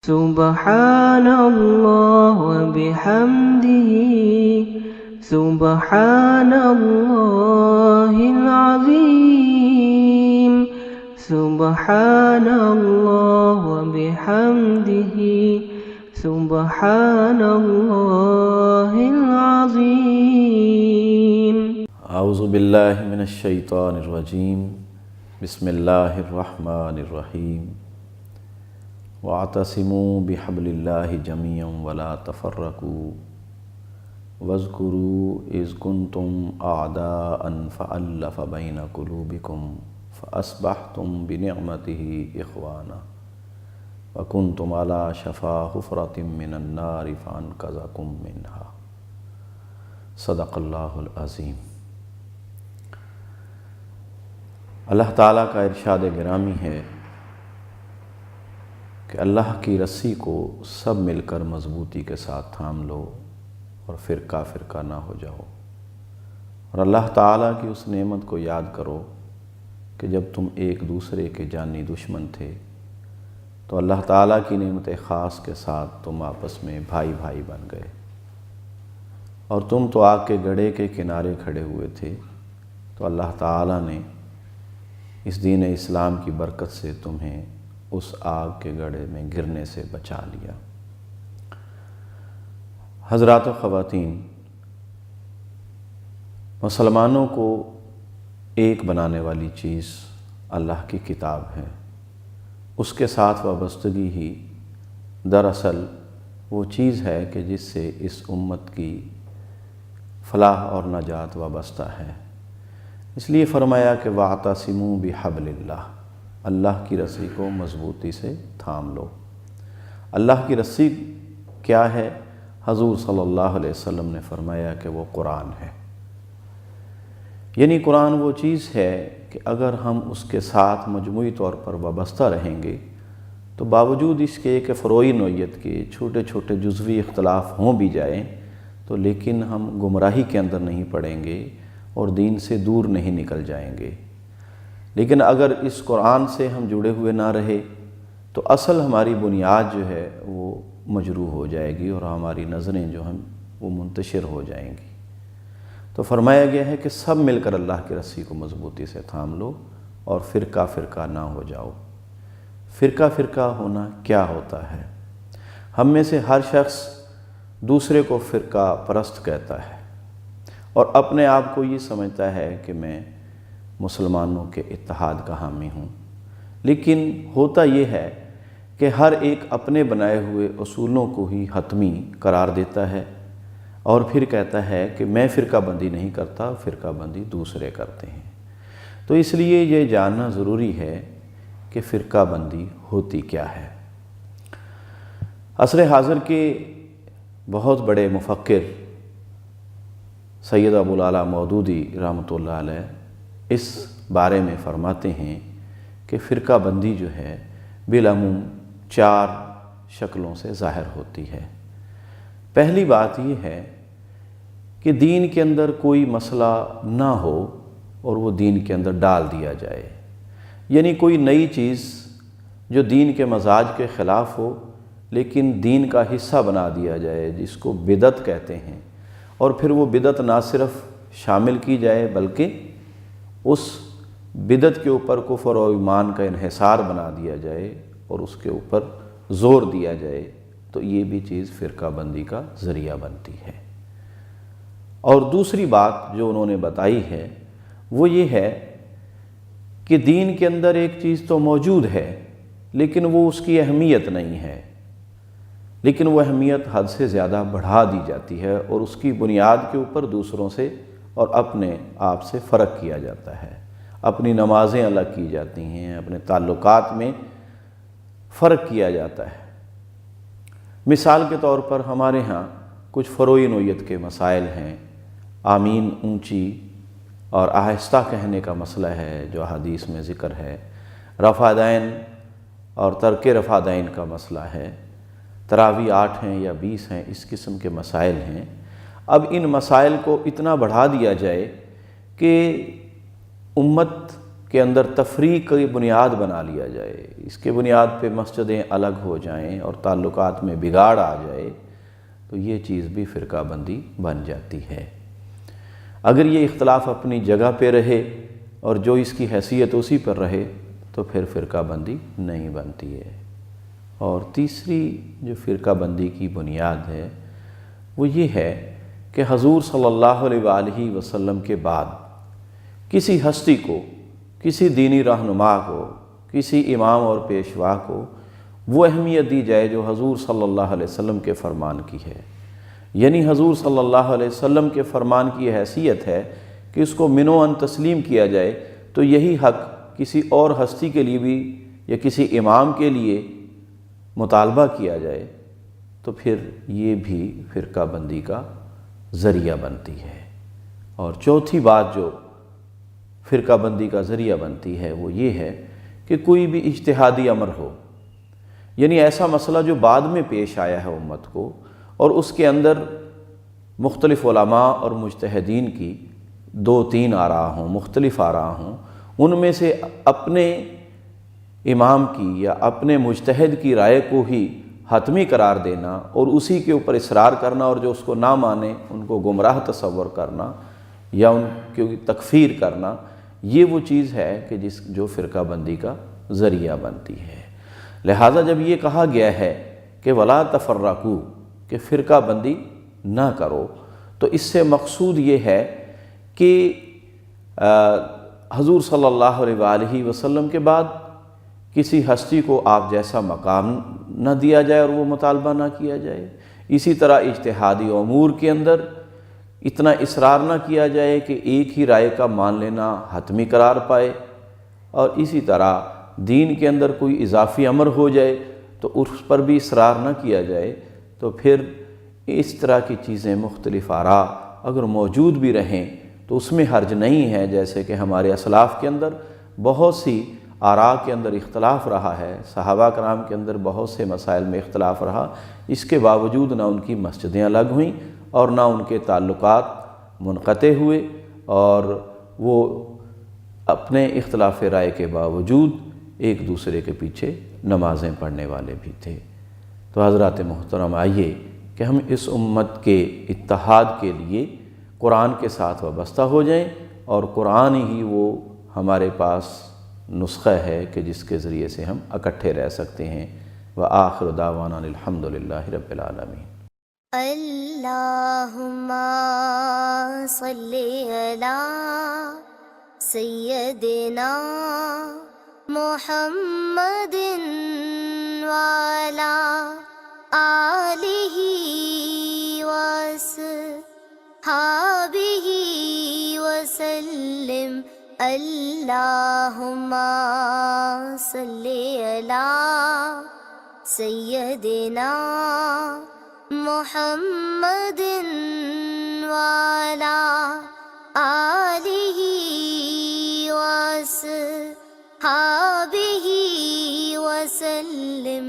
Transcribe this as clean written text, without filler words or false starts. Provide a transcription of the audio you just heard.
سبحان اللہ وبحمدہ سبحان اللہ العظیم سبحان اللہ وبحمدہ سبحان اللہ العظیم۔ اعوذ باللہ من الشیطان الرجیم، بسم اللہ الرحمن الرحیم۔ وَاعْتَصِمُوا بِحَبْلِ اللَّهِ جَمِيعًا وَلَا تَفَرَّقُوا وَاذْكُرُوا إِذْ كُنْتُمْ أَعْدَاءً فَأَلَّفَ بَيْنَ قُلُوبِكُمْ فَأَصْبَحْتُمْ بِنِعْمَتِهِ إِخْوَانًا وَكُنْتُمْ عَلَى شَفَا حُفْرَةٍ مِّنَ النَّارِ فَأَنْقَذَكُم مِّنْهَا۔ صدق اللہ العظیم۔ اللہ تعالیٰ کا ارشاد گرامی ہے کہ اللہ کی رسی کو سب مل کر مضبوطی کے ساتھ تھام لو اور فرقہ فرقہ نہ ہو جاؤ، اور اللہ تعالیٰ کی اس نعمت کو یاد کرو کہ جب تم ایک دوسرے کے جانی دشمن تھے تو اللہ تعالیٰ کی نعمت خاص کے ساتھ تم آپس میں بھائی بھائی بن گئے، اور تم تو آگ کے گڑھے کے کنارے کھڑے ہوئے تھے، تو اللہ تعالیٰ نے اس دین اسلام کی برکت سے تمہیں اس آگ کے گڑھے میں گرنے سے بچا لیا۔ حضرات و خواتین، مسلمانوں کو ایک بنانے والی چیز اللہ کی کتاب ہے، اس کے ساتھ وابستگی ہی دراصل وہ چیز ہے کہ جس سے اس امت کی فلاح اور نجات وابستہ ہے۔ اس لیے فرمایا کہ وَاعْتَصِمُوا بِحَبْلِ اللَّهِ، اللہ کی رسی کو مضبوطی سے تھام لو۔ اللہ کی رسی کیا ہے؟ حضور صلی اللہ علیہ وسلم نے فرمایا کہ وہ قرآن ہے، یعنی قرآن وہ چیز ہے کہ اگر ہم اس کے ساتھ مجموعی طور پر وابستہ رہیں گے تو باوجود اس کے کہ فروعی نوعیت کے چھوٹے چھوٹے جزوی اختلاف ہوں بھی جائیں تو لیکن ہم گمراہی کے اندر نہیں پڑیں گے اور دین سے دور نہیں نکل جائیں گے۔ لیکن اگر اس قرآن سے ہم جڑے ہوئے نہ رہے تو اصل ہماری بنیاد جو ہے وہ مجروح ہو جائے گی اور ہماری نظریں جو ہیں وہ منتشر ہو جائیں گی۔ تو فرمایا گیا ہے کہ سب مل کر اللہ کی رسی کو مضبوطی سے تھام لو اور فرقہ فرقہ نہ ہو جاؤ۔ فرقہ فرقہ ہونا کیا ہوتا ہے؟ ہم میں سے ہر شخص دوسرے کو فرقہ پرست کہتا ہے اور اپنے آپ کو یہ سمجھتا ہے کہ میں مسلمانوں کے اتحاد کا حامی ہوں، لیکن ہوتا یہ ہے کہ ہر ایک اپنے بنائے ہوئے اصولوں کو ہی حتمی قرار دیتا ہے اور پھر کہتا ہے کہ میں فرقہ بندی نہیں کرتا، فرقہ بندی دوسرے کرتے ہیں۔ تو اس لیے یہ جاننا ضروری ہے کہ فرقہ بندی ہوتی کیا ہے۔ عصر حاضر کے بہت بڑے مفکر سید ابو العلا مودودی رحمۃ اللہ علیہ اس بارے میں فرماتے ہیں کہ فرقہ بندی جو ہے بالعموم 4 شکلوں سے ظاہر ہوتی ہے۔ پہلی بات یہ ہے کہ دین کے اندر کوئی مسئلہ نہ ہو اور وہ دین کے اندر ڈال دیا جائے، یعنی کوئی نئی چیز جو دین کے مزاج کے خلاف ہو لیکن دین کا حصہ بنا دیا جائے، جس کو بدعت کہتے ہیں، اور پھر وہ بدعت نہ صرف شامل کی جائے بلکہ اس بدعت کے اوپر کفر و ایمان کا انحصار بنا دیا جائے اور اس کے اوپر زور دیا جائے، تو یہ بھی چیز فرقہ بندی کا ذریعہ بنتی ہے۔ اور دوسری بات جو انہوں نے بتائی ہے وہ یہ ہے کہ دین کے اندر ایک چیز تو موجود ہے لیکن وہ اس کی اہمیت نہیں ہے، لیکن وہ اہمیت حد سے زیادہ بڑھا دی جاتی ہے اور اس کی بنیاد کے اوپر دوسروں سے اور اپنے آپ سے فرق کیا جاتا ہے، اپنی نمازیں الگ کی جاتی ہیں، اپنے تعلقات میں فرق کیا جاتا ہے۔ مثال کے طور پر ہمارے ہاں کچھ فروعی نوعیت کے مسائل ہیں، آمین اونچی اور آہستہ کہنے کا مسئلہ ہے جو حدیث میں ذکر ہے، رفع دین اور ترک رفع دین کا مسئلہ ہے، تراویح 8 ہیں یا 20 ہیں، اس قسم کے مسائل ہیں۔ اب ان مسائل کو اتنا بڑھا دیا جائے کہ امت کے اندر تفریق کی بنیاد بنا لیا جائے، اس کے بنیاد پہ مسجدیں الگ ہو جائیں اور تعلقات میں بگاڑ آ جائے، تو یہ چیز بھی فرقہ بندی بن جاتی ہے۔ اگر یہ اختلاف اپنی جگہ پہ رہے اور جو اس کی حیثیت اسی پر رہے تو پھر فرقہ بندی نہیں بنتی ہے۔ اور تیسری جو فرقہ بندی کی بنیاد ہے وہ یہ ہے کہ حضور صلی اللہ علیہ وآلہ وسلم کے بعد کسی ہستی کو، کسی دینی رہنما کو، کسی امام اور پیشوا کو وہ اہمیت دی جائے جو حضور صلی اللہ علیہ وسلم کے فرمان کی ہے۔ یعنی حضور صلی اللہ علیہ وسلم کے فرمان کی حیثیت ہے کہ اس کو منوعاً تسلیم کیا جائے، تو یہی حق کسی اور ہستی کے لیے بھی یا کسی امام کے لیے مطالبہ کیا جائے تو پھر یہ بھی فرقہ بندی کا ذریعہ بنتی ہے۔ اور چوتھی بات جو فرقہ بندی کا ذریعہ بنتی ہے وہ یہ ہے کہ کوئی بھی اجتہادی امر ہو، یعنی ایسا مسئلہ جو بعد میں پیش آیا ہے امت کو، اور اس کے اندر مختلف علماء اور مجتہدین کی 2-3 آراء ہوں، مختلف آراء ہوں، ان میں سے اپنے امام کی یا اپنے مجتہد کی رائے کو ہی حتمی قرار دینا اور اسی کے اوپر اصرار کرنا، اور جو اس کو نہ مانے ان کو گمراہ تصور کرنا یا ان کی تکفیر کرنا، یہ وہ چیز ہے کہ جو فرقہ بندی کا ذریعہ بنتی ہے۔ لہٰذا جب یہ کہا گیا ہے کہ وَلَا تَفَرَّقُوا، کہ فرقہ بندی نہ کرو، تو اس سے مقصود یہ ہے کہ حضور صلی اللہ علیہ وآلہ وسلم کے بعد کسی ہستی کو آپ جیسا مقام نہ دیا جائے اور وہ مطالبہ نہ کیا جائے۔ اسی طرح اجتہادی امور کے اندر اتنا اصرار نہ کیا جائے کہ ایک ہی رائے کا مان لینا حتمی قرار پائے، اور اسی طرح دین کے اندر کوئی اضافی امر ہو جائے تو اس پر بھی اصرار نہ کیا جائے۔ تو پھر اس طرح کی چیزیں، مختلف آراء اگر موجود بھی رہیں تو اس میں حرج نہیں ہے، جیسے کہ ہمارے اسلاف کے اندر بہت سی آراء کے اندر اختلاف رہا ہے، صحابہ کرام کے اندر بہت سے مسائل میں اختلاف رہا، اس کے باوجود نہ ان کی مسجدیں الگ ہوئیں اور نہ ان کے تعلقات منقطع ہوئے، اور وہ اپنے اختلاف رائے کے باوجود ایک دوسرے کے پیچھے نمازیں پڑھنے والے بھی تھے۔ تو حضرات محترم، آئیے کہ ہم اس امت کے اتحاد کے لیے قرآن کے ساتھ وابستہ ہو جائیں، اور قرآن ہی وہ ہمارے پاس نسخہ ہے کہ جس کے ذریعے سے ہم اکٹھے رہ سکتے ہیں۔ وآخر دعوانا الحمدللہ رب العالمین۔ اللہم صلی علی سیدنا محمد وعلی آلہ وصحبہ وسلم۔ اللہم صلی علی سیدنا محمد وعلی آلہ وصحبہ وسلم۔